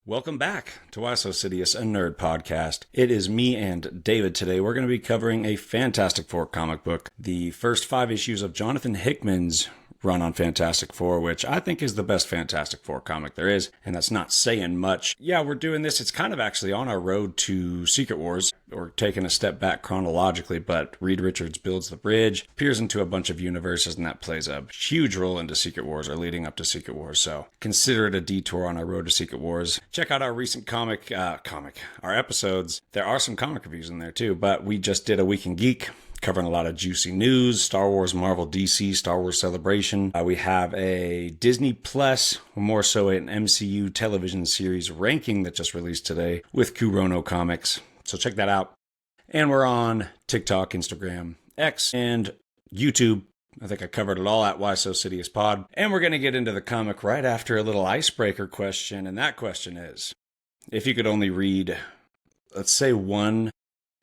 Welcome back to Why So Sidious, a nerd podcast. It is me and David today. We're going to be covering a Fantastic Four comic book, the first 5 issues of Jonathan Hickman's run on Fantastic Four, which I think is the best Fantastic Four comic there is, and that's not saying much. Yeah, we're doing this. It's kind of actually on our road to Secret Wars. We're taking a step back chronologically, but Reed Richards builds the bridge, peers into a bunch of universes, and that plays a huge role into Secret Wars, or leading up to Secret Wars. So consider it a detour on our road to Secret Wars. Check out our recent our episodes. There are some comic reviews in there too, but we just did a Week in Geek, covering a lot of juicy news, Star Wars, Marvel, DC, Star Wars Celebration. We have a Disney Plus, more so an MCU television series ranking that just released today with Kurono Comics. So check that out. And we're on TikTok, Instagram, X, and YouTube. I think I covered it all at Why So Sidious Pod. And we're going to get into the comic right after a little icebreaker question. And that question is, if you could only read, let's say, one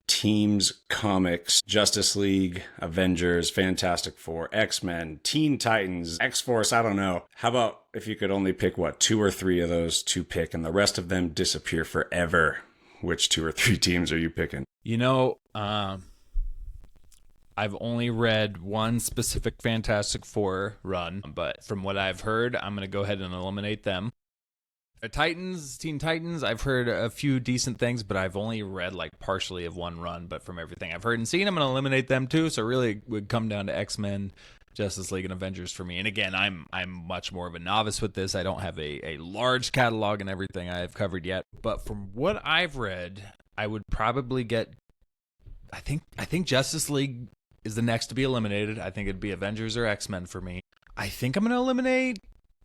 team's comics, Justice League, Avengers, Fantastic Four, X-Men, Teen Titans, X-Force, I don't know. How about if you could only pick, 2 or 3 of those to pick and the rest of them disappear forever? Which 2 or 3 teams are you picking? I've only read one specific Fantastic Four run, but from what I've heard, I'm going to go ahead and eliminate them. Teen Titans, I've heard a few decent things, but I've only read partially of one run, but from everything I've heard and seen, I'm going to eliminate them too, so really it would come down to X-Men, Justice League, and Avengers for me. And again, I'm much more of a novice with this. I don't have a large catalog and everything I've covered yet, but from what I've read, I would probably get, I think Justice League is the next to be eliminated. I think it'd be Avengers or X-Men for me. I think I'm going to eliminate...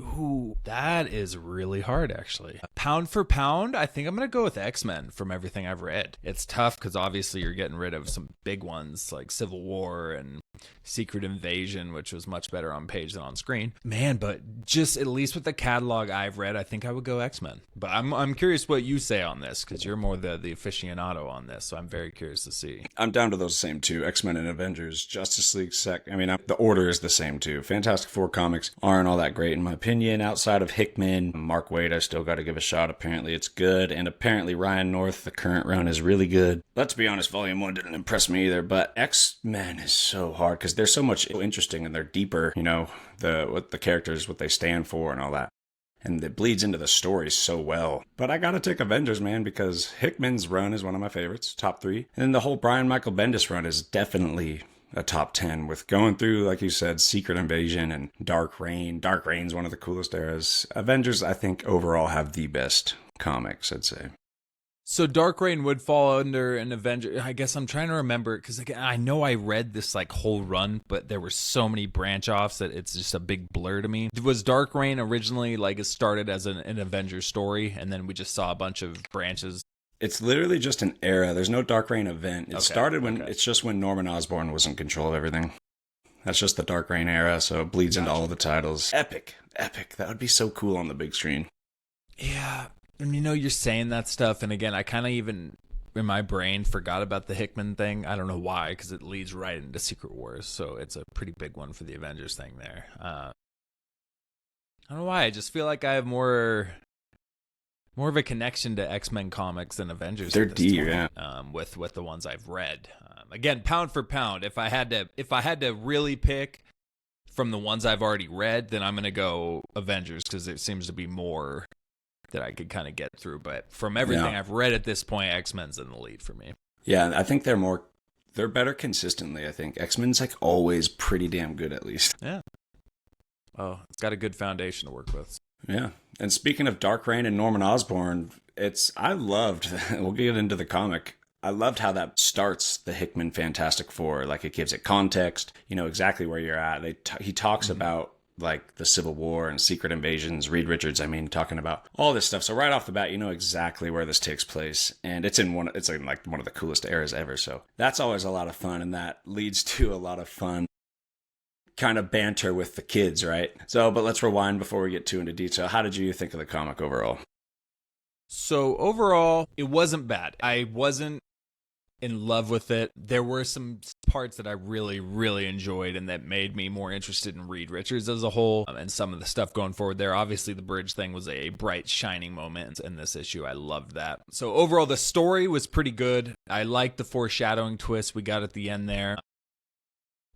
Ooh, that is really hard, actually. Pound for pound, I think I'm going to go with X-Men from everything I've read. It's tough because obviously you're getting rid of some big ones like Civil War and Secret Invasion, which was much better on page than on screen. Man, but just at least with the catalog I've read, I think I would go X-Men. But I'm curious what you say on this because you're more the aficionado on this, so I'm very curious to see. I'm down to those same 2, X-Men and Avengers. Justice League the order is the same too. Fantastic Four comics aren't all that great in my opinion. Outside of Hickman, Mark Waid, I still got to give a shot. Apparently it's good, and apparently Ryan North, the current run, is really good. Let's be honest, Volume 1 didn't impress me either, but X-Men is so hard because they're so much interesting and they're deeper, what the characters, what they stand for and all that. And it bleeds into the story so well. But I gotta take Avengers, man, because Hickman's run is one of my favorites, top 3. And then the whole Brian Michael Bendis run is definitely a top 10 with going through, like you said, Secret Invasion and Dark Reign. Dark Reign's one of the coolest eras. Avengers, I think, overall have the best comics, I'd say. So Dark Reign would fall under an Avenger. I guess I'm trying to remember because I know I read this whole run, but there were so many branch offs that it's just a big blur to me. Was Dark Reign originally it started as an Avengers story, and then we just saw a bunch of branches? It's literally just an era. There's no Dark Reign event. It started when it's just when Norman Osborn was in control of everything. That's just the Dark Reign era, so it bleeds into all of the titles. Epic. That would be so cool on the big screen. Yeah. And you're saying that stuff, and again, I kind of even, in my brain, forgot about the Hickman thing. I don't know why, because it leads right into Secret Wars, so it's a pretty big one for the Avengers thing there. I don't know why, I just feel like I have more of a connection to X-Men comics than Avengers. They're deep, yeah. With the ones I've read. Again, pound for pound, if I had to really pick from the ones I've already read, then I'm going to go Avengers, because it seems to be more that I could kind of get through. But from everything I've read at this point, X-Men's in the lead for me. Yeah, I think they're better consistently, I think. X-Men's always pretty damn good, at least. Yeah. Oh, it's got a good foundation to work with. Yeah. And speaking of Dark Reign and Norman Osborn, we'll get into the comic. I loved how that starts the Hickman Fantastic Four. It gives it context, exactly where you're at. He talks about the Civil War and Secret Invasions, Reed Richards, talking about all this stuff. So right off the bat, you know exactly where this takes place. And it's in one of the coolest eras ever. So that's always a lot of fun. And that leads to a lot of fun kind of banter with the kids, right? So, but let's rewind before we get too into detail. How did you think of the comic overall? So overall, it wasn't bad. I wasn't in love with it. There were some parts that I really, really enjoyed and that made me more interested in Reed Richards as a whole, and some of the stuff going forward there. Obviously, the bridge thing was a bright, shining moment in this issue. I loved that. So overall, the story was pretty good. I liked the foreshadowing twist we got at the end there.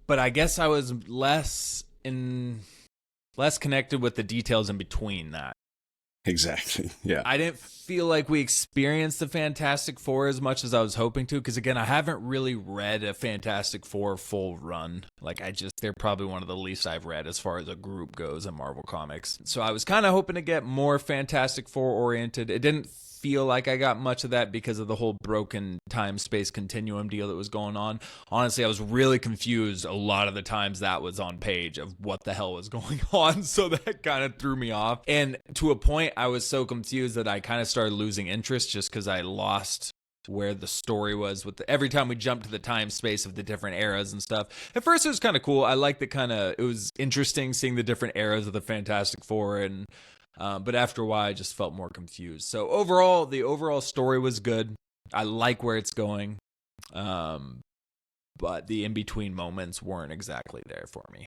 But I guess I was less connected with the details in between that. Exactly. Yeah. I didn't feel like we experienced the Fantastic Four as much as I was hoping to, because again, I haven't really read a Fantastic Four full run. Like, they're probably one of the least I've read as far as a group goes in Marvel Comics. So I was kind of hoping to get more Fantastic Four oriented. It didn't feel like I got much of that because of the whole broken time-space continuum deal that was going on. Honestly, I was really confused a lot of the times that was on page of what the hell was going on, so that kind of threw me off. And to a point, I was so confused that I kind of started losing interest just because I lost where the story was with every time we jumped to the time space of the different eras and stuff. At first, it was kind of cool. I liked it was interesting seeing the different eras of the Fantastic Four, and but after a while, I just felt more confused. So overall, the overall story was good. I like where it's going. But the in-between moments weren't exactly there for me.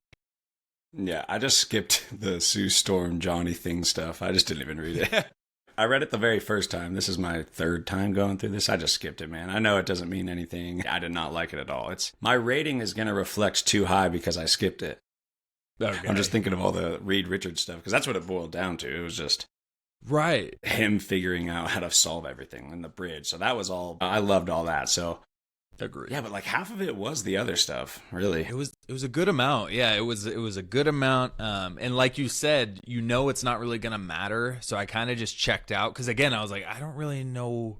Yeah, I just skipped the Sue Storm, Johnny Thing stuff. I just didn't even read it. I read it the very first time. This is my third time going through this. I just skipped it, man. I know it doesn't mean anything. I did not like it at all. My rating is going to reflect too high because I skipped it. Okay. I'm just thinking of all the Reed Richards stuff, because that's what it boiled down to. It was just him figuring out how to solve everything in the bridge. So that was all. I loved all that. So agreed. Yeah, but like half of it was the other stuff. Really, it was a good amount. Yeah, it was a good amount. And like you said, it's not really gonna matter. So I kind of just checked out, because again, I was like, I don't really know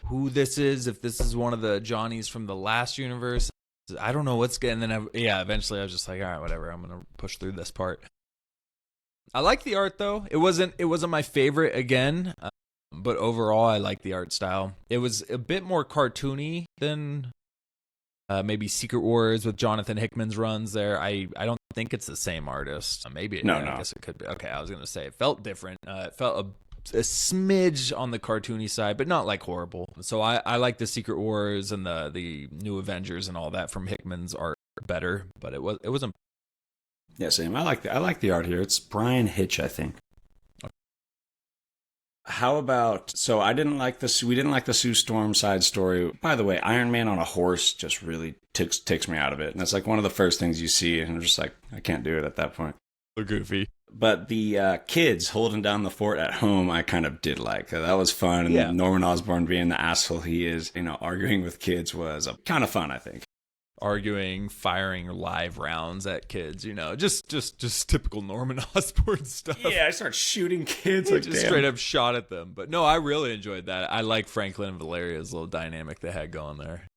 who this is. If this is one of the Johnnies from the last universe. I don't know what's getting. And then eventually I was just like, all right, whatever. I'm gonna push through this part. I like the art though. It wasn't my favorite again, but overall I like the art style. It was a bit more cartoony than maybe Secret Wars with Jonathan Hickman's runs there. I don't think it's the same artist. Maybe no. I guess it could be. Okay, I was gonna say it felt different. It felt a smidge on the cartoony side, but not like horrible. So I like the Secret Wars and the new Avengers and all that from Hickman's art better, but it wasn't. Yeah, same. I like the art here. It's Brian Hitch, I think. Okay. How about, so we didn't like the Sue Storm side story. By the way, Iron Man on a horse just really takes me out of it. And that's like one of the first things you see, and I'm just like, I can't do it at that point. So goofy. But the kids holding down the fort at home, I kind of did like. That was fun. And Norman Osborn being the asshole he is, arguing with kids was kind of fun, I think. Arguing, firing live rounds at kids, just typical Norman Osborn stuff. Yeah, I start shooting kids. Straight up shot at them. But no, I really enjoyed that. I like Franklin and Valeria's little dynamic they had going there.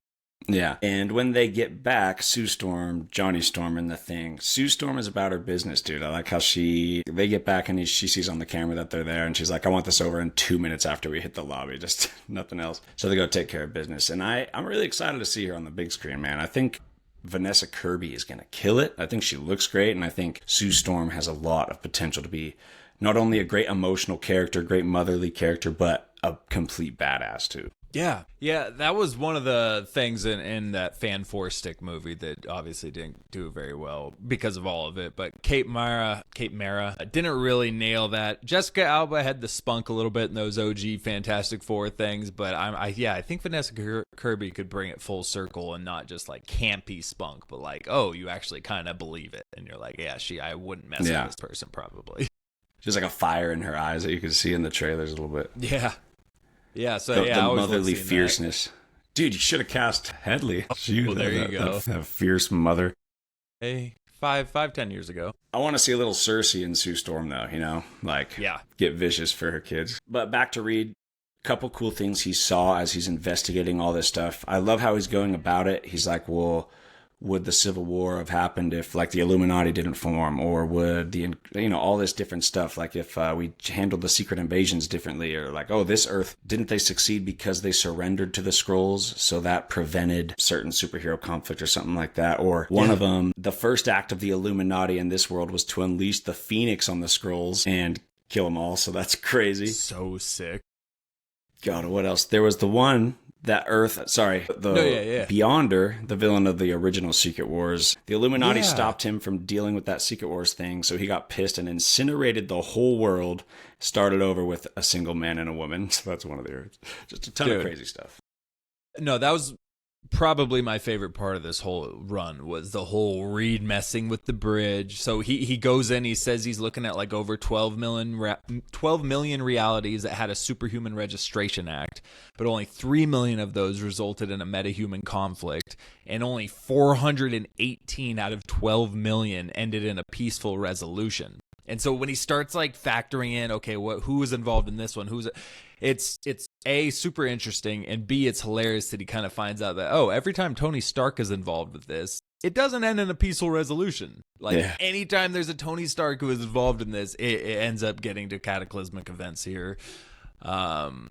Yeah, and when they get back, Sue Storm, Johnny Storm, and the Thing. Sue Storm is about her business, dude. I like how they get back and she sees on the camera that they're there, and she's like, I want this over in 2 minutes after we hit the lobby, just nothing else. So they go take care of business, and I'm really excited to see her on the big screen, man. I think Vanessa Kirby is going to kill it. I think she looks great, and I think Sue Storm has a lot of potential to be not only a great emotional character, great motherly character, but a complete badass, too. Yeah, that was one of the things in that Fan Four Stick movie that obviously didn't do very well because of all of it. But Kate Mara didn't really nail that. Jessica Alba had the spunk a little bit in those OG Fantastic Four things, but I think Vanessa Kirby could bring it full circle and not just like campy spunk, but like, oh, you actually kind of believe it, and you're like, yeah, I wouldn't mess with this person probably. She's like a fire in her eyes that you can see in the trailers a little bit. Yeah. Yeah, so the motherly fierceness. That. Dude, you should have cast Headley. There you go. That fierce mother. Hey, 10 years ago. I want to see a little Cersei in Sue Storm, though, get vicious for her kids. But back to Reed. Couple cool things he saw as he's investigating all this stuff. I love how he's going about it. He's like, well, would the Civil War have happened if, like, the Illuminati didn't form? Or would all this different stuff, like if we handled the secret invasions differently? Or like, oh, this Earth, didn't they succeed because they surrendered to the Skrulls? So that prevented certain superhero conflict or something like that. Or one of them, the first act of the Illuminati in this world was to unleash the Phoenix on the Skrulls and kill them all. So that's crazy. So sick. God, what else? There was the one that Earth, sorry, Beyonder, the villain of the original Secret Wars, the Illuminati stopped him from dealing with that Secret Wars thing, so he got pissed and incinerated the whole world, started over with a single man and a woman. So that's one of the Earths. Just a ton of crazy stuff. No, that was probably my favorite part of this whole run, was the whole Reed messing with the bridge. So he goes in, he says he's looking at like over 12 million realities that had a superhuman registration act, but only 3 million of those resulted in a metahuman conflict, and only 418 out of 12 million ended in a peaceful resolution. And so when he starts like factoring in, okay, who was involved in this one, it's A, super interesting, and B, it's hilarious that he kind of finds out that, every time Tony Stark is involved with this, it doesn't end in a peaceful resolution. Anytime there's a Tony Stark who is involved in this, it ends up getting to cataclysmic events here. One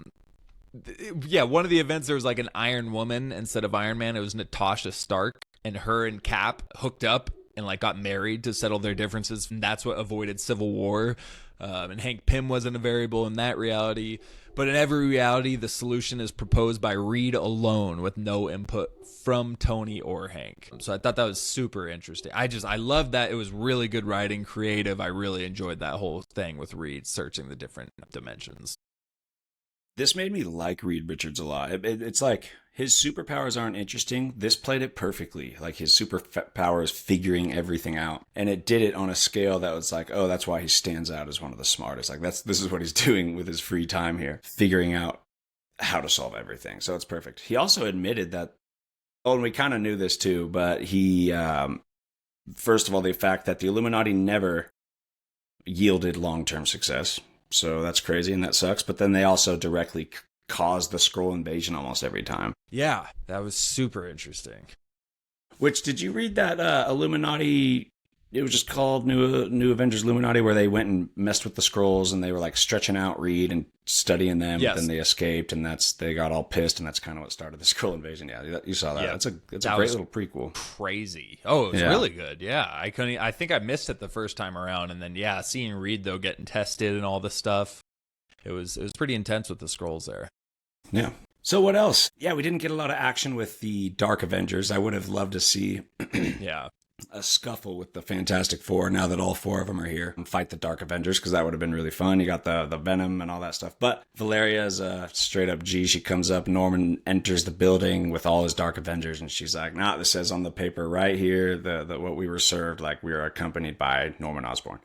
of the events, there was like an Iron Woman instead of Iron Man. It was Natasha Stark, and her and Cap hooked up and like got married to settle their differences. And that's what avoided Civil War. And Hank Pym wasn't a variable in that reality. But in every reality, the solution is proposed by Reed alone with no input from Tony or Hank. So I thought that was super interesting. I loved that. It was really good writing, creative. I really enjoyed that whole thing with Reed searching the different dimensions. This made me like Reed Richards a lot. It's like his superpowers aren't interesting. This played it perfectly. Like his superpower is figuring everything out. And it did it on a scale that was like, that's why he stands out as one of the smartest. Like this is what he's doing with his free time here, figuring out how to solve everything. So it's perfect. He also admitted that, and we kind of knew this too, but he, first of all, the fact that the Illuminati never yielded long-term success. So that's crazy and that sucks. But then they also directly caused the Skrull invasion almost every time. Yeah, that was super interesting. Which, did you read that Illuminati, it was just called New Avengers Illuminati, where they went and messed with the Skrulls and they were like stretching out Reed and studying them, yes. But then they escaped and they got all pissed, and that's kind of what started the Skrull invasion. Yeah, you saw that. Yeah, it's a great little prequel. Crazy. Oh, it was really good. Yeah, I think I missed it the first time around, and then seeing Reed though getting tested and all this stuff, it was pretty intense with the Skrulls there. Yeah. So what else? Yeah, we didn't get a lot of action with the Dark Avengers. I would have loved to see a scuffle with the Fantastic Four now that all four of them are here and fight the Dark Avengers, because that would have been really fun. You got the Venom and all that stuff. But Valeria is a straight up G. She comes up. Norman enters the building with all his Dark Avengers, and she's like, nah, this says on the paper right here the what we were served, like we are accompanied by Norman Osborn.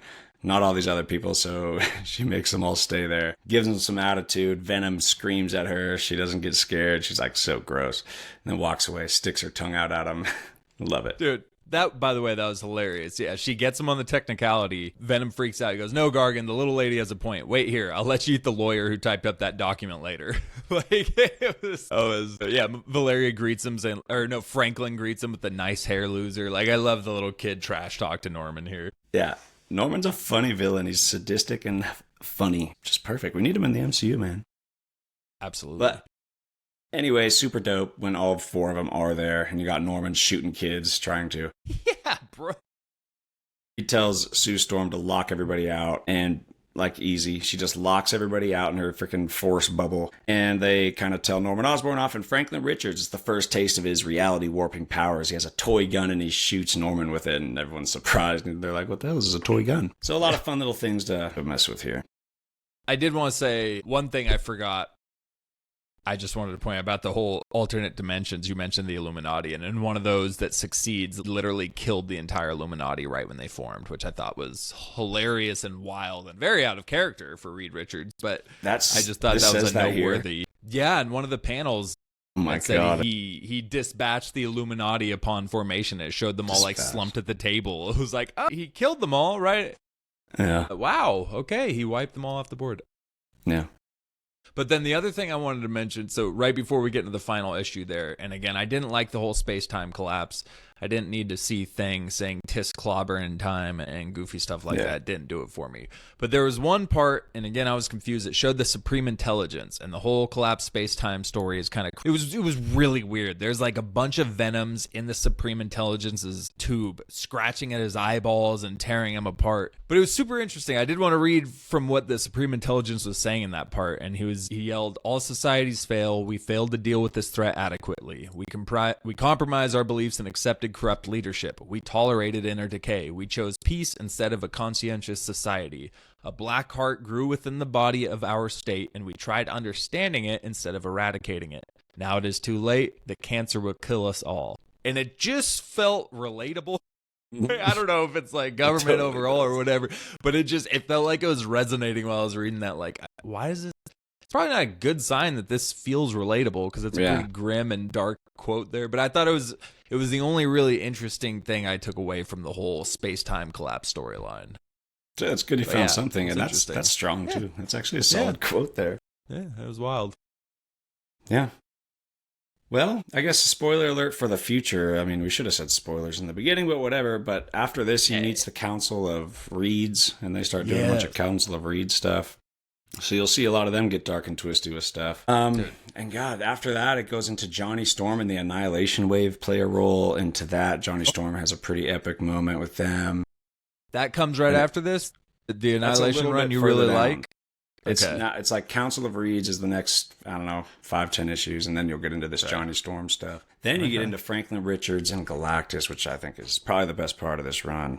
Not all these other people, so she makes them all stay there. Gives them some attitude. Venom screams at her. She doesn't get scared. She's like, so gross. And then walks away, sticks her tongue out at him. Love it. Dude, that, by the way, that was hilarious. Yeah, she gets him on the technicality. Venom freaks out. He goes, no, Gargan, the little lady has a point. Wait here. I'll let you eat the lawyer who typed up that document later. Valeria greets him, Franklin greets him with the nice hair loser. Like, I love the little kid trash talk to Norman here. Yeah. Norman's a funny villain. He's sadistic and funny. Just perfect. We need him in the MCU, man. Absolutely. But anyway, super dope when all four of them are there, and you got Norman shooting kids trying to. Yeah, bro. He tells Sue Storm to lock everybody out, and like easy, she just locks everybody out in her freaking force bubble, and they kind of tell Norman Osborn off, and Franklin Richards is the first taste of his reality warping powers. He has a toy gun and he shoots Norman with it, and everyone's surprised, and they're like, what the hell, this is a toy gun? So a lot of fun little things to mess with here. I did want to say one thing I forgot. I just wanted to point out about the whole alternate dimensions. You mentioned the Illuminati, and in one of those that succeeds, literally killed the entire Illuminati right when they formed, which I thought was hilarious and wild and very out of character for Reed Richards. But I just thought that was a noteworthy. Yeah, in one of the panels, oh my God, he dispatched the Illuminati upon formation. It showed them all like slumped at the table. It was like, he killed them all, right? Yeah. Wow. Okay, he wiped them all off the board. Yeah. But then the other thing I wanted to mention, so right before we get into the final issue there, and again, I didn't like the whole space-time collapse. I didn't need to see Thing saying tisk clobber in time and goofy stuff like that. It didn't do it for me. But there was one part, and again, I was confused. It showed the Supreme Intelligence, and the whole collapsed space-time story is kind of... It was really weird. There's like a bunch of Venoms in the Supreme Intelligence's tube, scratching at his eyeballs and tearing him apart. But it was super interesting. I did want to read from what the Supreme Intelligence was saying in that part, and he yelled, "All societies fail. We failed to deal with this threat adequately. We compromise our beliefs and accepted corrupt leadership. We tolerated inner decay. We chose peace instead of a conscientious society. A black heart grew within the body of our state, and we tried understanding it instead of eradicating it. Now it is too late. The cancer will kill us all." And it just felt relatable. I don't know if it's like government overall or whatever, but it felt like it was resonating while I was reading that. Like, why is this? It's probably not a good sign that this feels relatable, because it's a pretty grim and dark quote there. But I thought it was the only really interesting thing I took away from the whole space-time collapse storyline. It's good you found something, and that's strong too. That's actually a solid quote there. Yeah, that was wild. Yeah. Well, I guess a spoiler alert for the future. I mean, we should have said spoilers in the beginning, but whatever. But after this, he meets the Council of Reeds, and they start doing a bunch of Council of Reeds stuff. So you'll see a lot of them get dark and twisty with stuff. And God, after that, it goes into Johnny Storm and the Annihilation Wave play a role into that. Johnny Storm has a pretty epic moment with them. That comes right after this? The Annihilation run you really like? It's not. It's like Council of Reeds is the next, I don't know, 5-10 issues, and then you'll get into this Johnny Storm stuff. Then you get into Franklin Richards and Galactus, which I think is probably the best part of this run.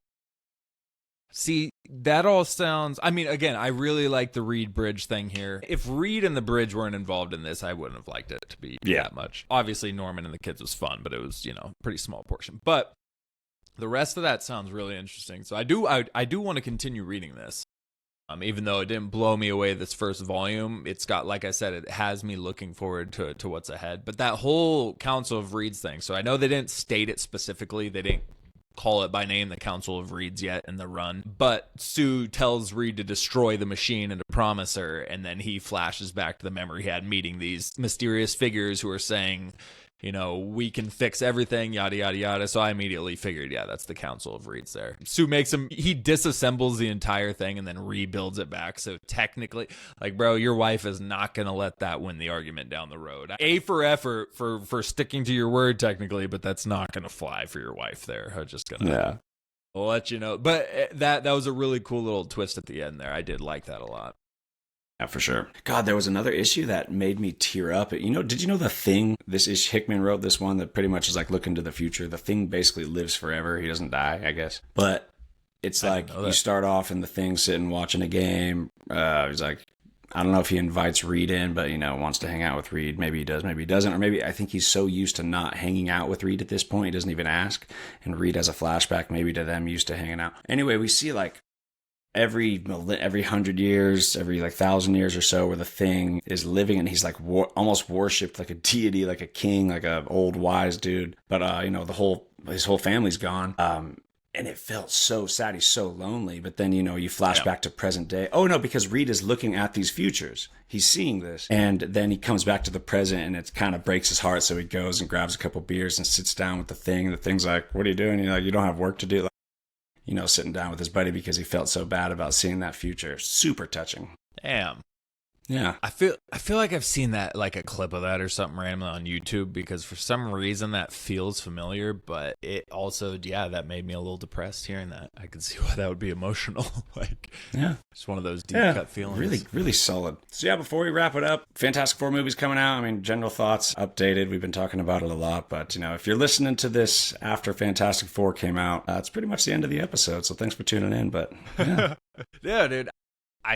See, that all sounds... I mean, again, I really like the Reed Bridge thing here. If Reed and the Bridge weren't involved in this, I wouldn't have liked it to be that much. Obviously, Norman and the kids was fun, but it was, a pretty small portion. But the rest of that sounds really interesting. So I do want to continue reading this. Even though it didn't blow me away this first volume, it's got, like I said, it has me looking forward to what's ahead. But that whole Council of Reeds thing, so I know they didn't state it specifically. They didn't call it by name the Council of Reeds yet in the run. But Sue tells Reed to destroy the machine and to promise her, and then he flashes back to the memory he had meeting these mysterious figures who are saying, we can fix everything, yada, yada, yada. So I immediately figured, that's the Council of Reeds there. Sue he disassembles the entire thing and then rebuilds it back. So technically, like, bro, your wife is not going to let that win the argument down the road. A for effort for sticking to your word, technically, but that's not going to fly for your wife there. I'm just going to let you know. But that was a really cool little twist at the end there. I did like that a lot. Yeah, for sure. God, there was another issue that made me tear up. Did you know The Thing? This is Hickman wrote this one that pretty much is like looking to the future. The Thing basically lives forever. He doesn't die, I guess. But it's like you start off in The Thing sitting watching a game. He's like, I don't know if he invites Reed in, but wants to hang out with Reed. Maybe he does, maybe he doesn't, or maybe I think he's so used to not hanging out with Reed at this point, he doesn't even ask. And Reed has a flashback maybe to them used to hanging out. Anyway, we see like every 100 years, every 1,000 years or so, where the Thing is living, and he's like almost worshipped like a deity, like a king, like a old wise dude. But his whole family's gone. And it felt so sad. He's so lonely. But then, you flash back to present day. Oh, no, because Reed is looking at these futures. He's seeing this. And then he comes back to the present, and it kind of breaks his heart. So he goes and grabs a couple beers and sits down with the Thing. And the Thing's like, what are you doing? You don't have work to do. Sitting down with his buddy because he felt so bad about seeing that future. Super touching. Damn. Yeah. I feel like I've seen that, like a clip of that or something randomly on YouTube, because for some reason that feels familiar, but it also, that made me a little depressed hearing that. I could see why that would be emotional. It's one of those deep cut feelings. Really, really solid. So before we wrap it up, Fantastic Four movies coming out. I mean, general thoughts updated. We've been talking about it a lot, but if you're listening to this after Fantastic Four came out, it's pretty much the end of the episode. So thanks for tuning in, but yeah, dude.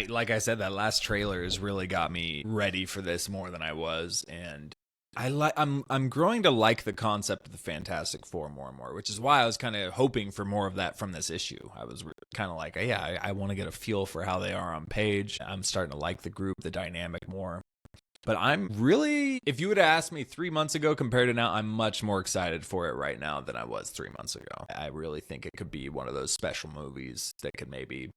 Like I said, that last trailer has really got me ready for this more than I was, and I'm growing to like the concept of the Fantastic Four more and more, which is why I was kind of hoping for more of that from this issue. I was kind of like, I want to get a feel for how they are on page. I'm starting to like the group, the dynamic more. But I'm really, if you would have asked me 3 months ago compared to now, I'm much more excited for it right now than I was 3 months ago. I really think it could be one of those special movies that could maybe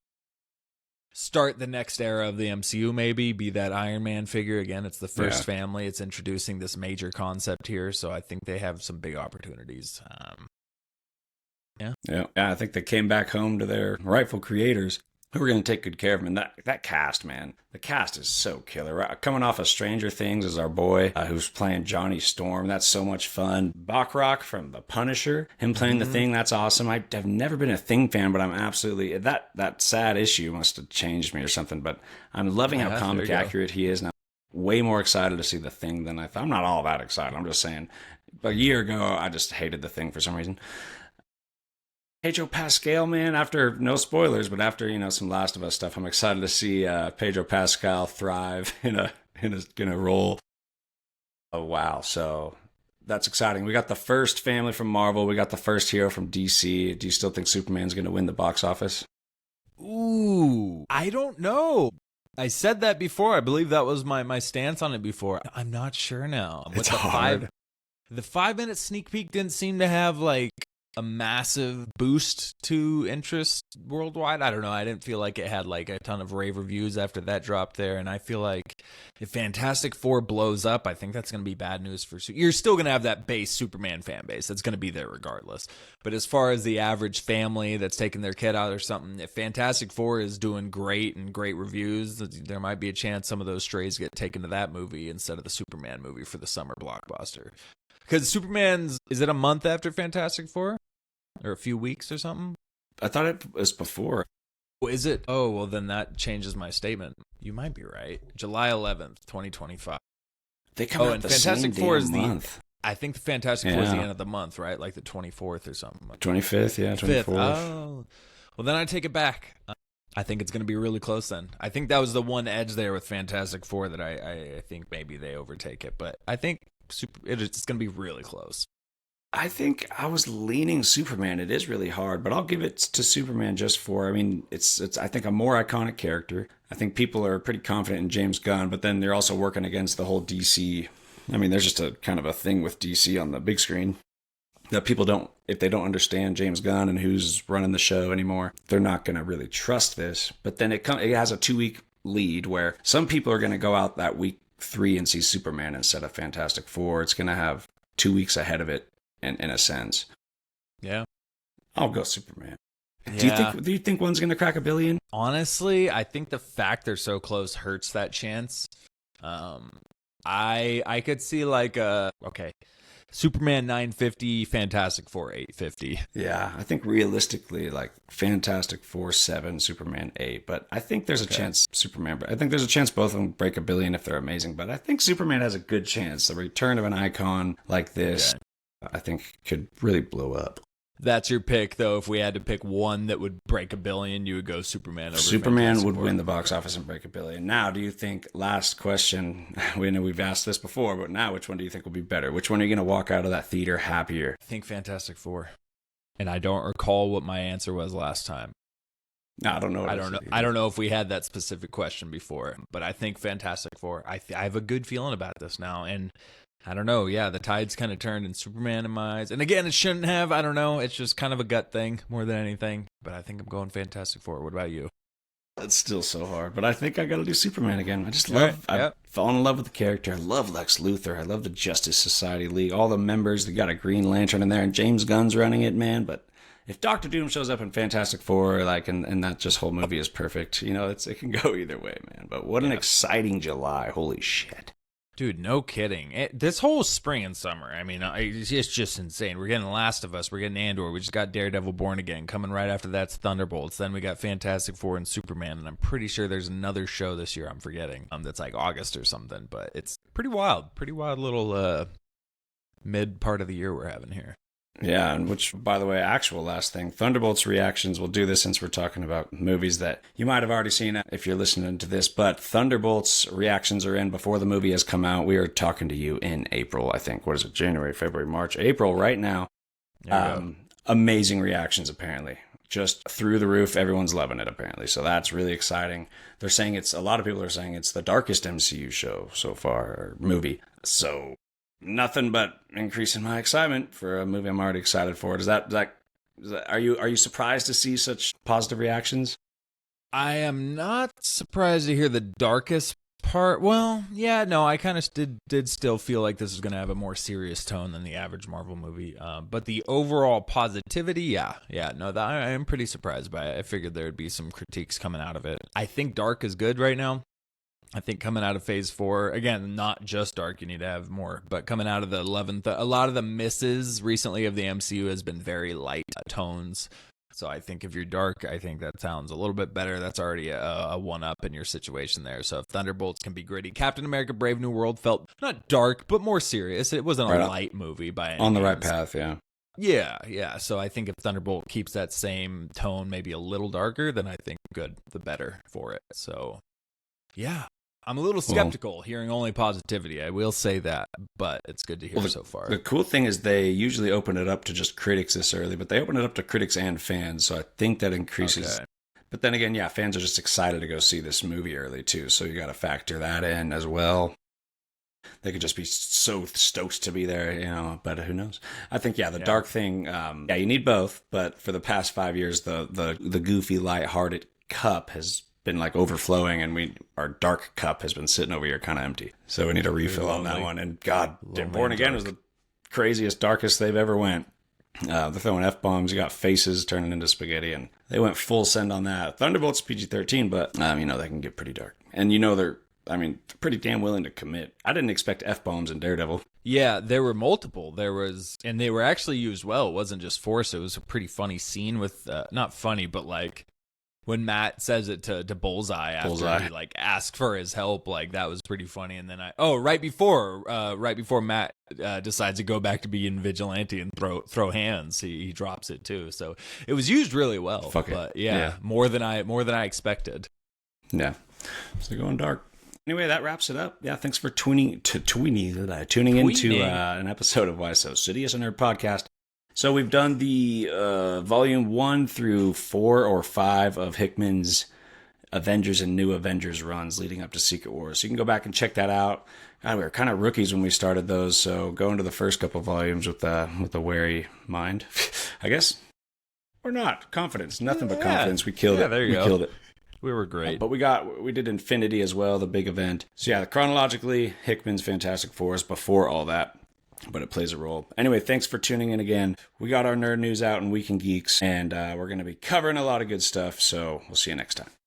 start the next era of the MCU, maybe be that Iron Man figure again. It's the first family. It's introducing this major concept here, so I think they have some big opportunities. Yeah, I think they came back home to their rightful creators who are going to take good care of them. And that cast, man, the cast is so killer. Right? Coming off of Stranger Things is our boy who's playing Johnny Storm. That's so much fun. Bachrach from The Punisher, him playing the Thing, that's awesome. I've never been a Thing fan, but I'm absolutely, that sad issue must have changed me or something. But I'm loving how comic accurate he is now. Way more excited to see the Thing than I thought. I'm not all that excited. I'm just saying. A year ago, I just hated the Thing for some reason. Pedro Pascal, man, after, no spoilers, but after, some Last of Us stuff, I'm excited to see Pedro Pascal thrive in a role. Oh, wow. So that's exciting. We got the first family from Marvel. We got the first hero from DC. Do you still think Superman's going to win the box office? Ooh, I don't know. I said that before. I believe that was my stance on it before. I'm not sure now. It's hard. The 5-minute sneak peek didn't seem to have like a massive boost to interest worldwide. I don't know. I didn't feel like it had like a ton of rave reviews after that dropped there. And I feel like if Fantastic Four blows up, I think that's going to be bad news for you're still going to have that base Superman fan base. That's going to be there regardless. But as far as the average family that's taking their kid out or something, if Fantastic Four is doing great and great reviews, there might be a chance some of those strays get taken to that movie instead of the Superman movie for the summer blockbuster. Because Superman's, is it a month after Fantastic Four? Or a few weeks or something? I thought it was before. Is it? Oh, well, then that changes my statement. You might be right. July 11th, 2025. They come out and the Fantastic same Four damn is month. I think the Fantastic Four is the end of the month, right? Like the 24th or something. 25th, yeah, 24th. Oh. Well, then I take it back. I think it's going to be really close then. I think that was the one edge there with Fantastic Four that I think maybe they overtake it. But I think it's going to be really close. I think I was leaning Superman. It is really hard, but I'll give it to Superman just for, it's I think a more iconic character. I think people are pretty confident in James Gunn, but then they're also working against the whole DC. There's just a kind of a thing with DC on the big screen that people don't, if they don't understand James Gunn and who's running the show anymore, they're not going to really trust this. But then it has a 2-week lead where some people are going to go out that week 3 and see Superman instead of Fantastic Four. It's going to have 2 weeks ahead of it. In a sense. Yeah. I'll go Superman. Yeah. Do you think one's going to crack $1 billion? Honestly, I think the fact they're so close hurts that chance. I could see like Superman 950, Fantastic Four 850. Yeah, I think realistically like Fantastic Four 7, Superman 8, but I think there's a chance Superman, I think there's a chance both of them break $1 billion if they're amazing, but I think Superman has a good chance. The return of an icon like this, I think could really blow up. That's your pick, though. If we had to pick one that would break $1 billion, you would go Superman over Superman would win the box office and break $1 billion. Now, do you think, last question, we know we've asked this before, but now which one do you think will be better? Which one are you going to walk out of that theater happier? I think Fantastic Four. And I don't recall what my answer was last time. No, I don't know. I don't know if we had that specific question before, but I think Fantastic Four. I have a good feeling about this now, and I don't know. Yeah, the tide's kind of turned in Superman in my eyes. And again, it shouldn't have. I don't know. It's just kind of a gut thing more than anything. But I think I'm going Fantastic Four. What about you? It's still so hard. But I think I got to do Superman again. I just love, I've fallen in love with the character. I love Lex Luthor. I love the Justice Society League. All the members. They got a Green Lantern in there. And James Gunn's running it, man. But if Doctor Doom shows up in Fantastic Four, and that just whole movie is perfect, it can go either way, man. But what an exciting July. Holy shit. Dude, no kidding. This whole spring and summer, it's just insane. We're getting Last of Us. We're getting Andor. We just got Daredevil Born Again. Coming right after that's Thunderbolts. Then we got Fantastic Four and Superman. And I'm pretty sure there's another show this year I'm forgetting. That's like August or something. But it's pretty wild. Pretty wild little mid part of the year we're having here. Yeah, and which, by the way, actual last thing, Thunderbolts reactions, we'll do this since we're talking about movies that you might have already seen if you're listening to this, but Thunderbolts reactions are in before the movie has come out. We are talking to you in April, I think. What is it? January, February, March, April, right now. Amazing reactions, apparently. Just through the roof. Everyone's loving it, apparently. So that's really exciting. They're saying a lot of people are saying it's the darkest MCU show so far, or movie. So nothing but increasing my excitement for a movie I'm already excited for. Are you surprised to see such positive reactions? I am not surprised to hear the darkest Well, yeah, no, I kind of did still feel like this is going to have a more serious tone than the average Marvel movie. But the overall positivity, yeah, no, I am pretty surprised by it. I figured there would be some critiques coming out of it. I think Dark is good right now. I think coming out of Phase 4, again, not just Dark, you need to have more, but coming out of the 11th, a lot of the misses recently of the MCU has been very light tones. So I think if you're Dark, I think that sounds a little bit better. That's already a one-up in your situation there. So if Thunderbolts can be gritty. Captain America Brave New World felt not dark, but more serious. It wasn't a light movie by any on the means. right path, yeah. Yeah. So I think if Thunderbolt keeps that same tone, maybe a little darker, then I think the better for it. So, yeah. I'm a little skeptical hearing only positivity. I will say that, but it's good to hear so far. The cool thing is they usually open it up to just critics this early, but they open it up to critics and fans, so I think that increases. Okay. But then again, yeah, fans are just excited to go see this movie early too, so you got to factor that in as well. They could just be so stoked to be there, but who knows? I think, the Dark thing, you need both, but for the past 5 years, the goofy, lighthearted cup has been like overflowing, and our Dark cup has been sitting over here kind of empty. So we need a refill on that one. And God, Born Again was the craziest, darkest they've ever went. They're throwing F-bombs. You got faces turning into spaghetti, and they went full send on that. Thunderbolt's PG-13, but they can get pretty dark. And they're pretty damn willing to commit. I didn't expect F-bombs in Daredevil. Yeah, there were multiple. And they were actually used well. It wasn't just force. It was a pretty funny scene with, not funny, but like, when Matt says it to Bullseye after he like asks for his help, like that was pretty funny. And then right before Matt decides to go back to being vigilante and throw hands, he drops it too. So it was used really well. More than I expected. Yeah, so going dark. Anyway, that wraps it up. Yeah, thanks for tuning into an episode of Why So Sidious, a Nerd podcast. So we've done the volume 1 through 4 or 5 of Hickman's Avengers and New Avengers runs leading up to Secret Wars. So you can go back and check that out. God, we were kind of rookies when we started those, so go into the first couple volumes with a wary mind, I guess. Or not. Confidence. Nothing but confidence. We killed it. There you go. Killed it. We were great. But we did Infinity as well, the big event. So chronologically, Hickman's Fantastic Four is before all that. But it plays a role. Anyway, thanks for tuning in again. We got our nerd news out in Week in Geeks, and we're going to be covering a lot of good stuff, so we'll see you next time.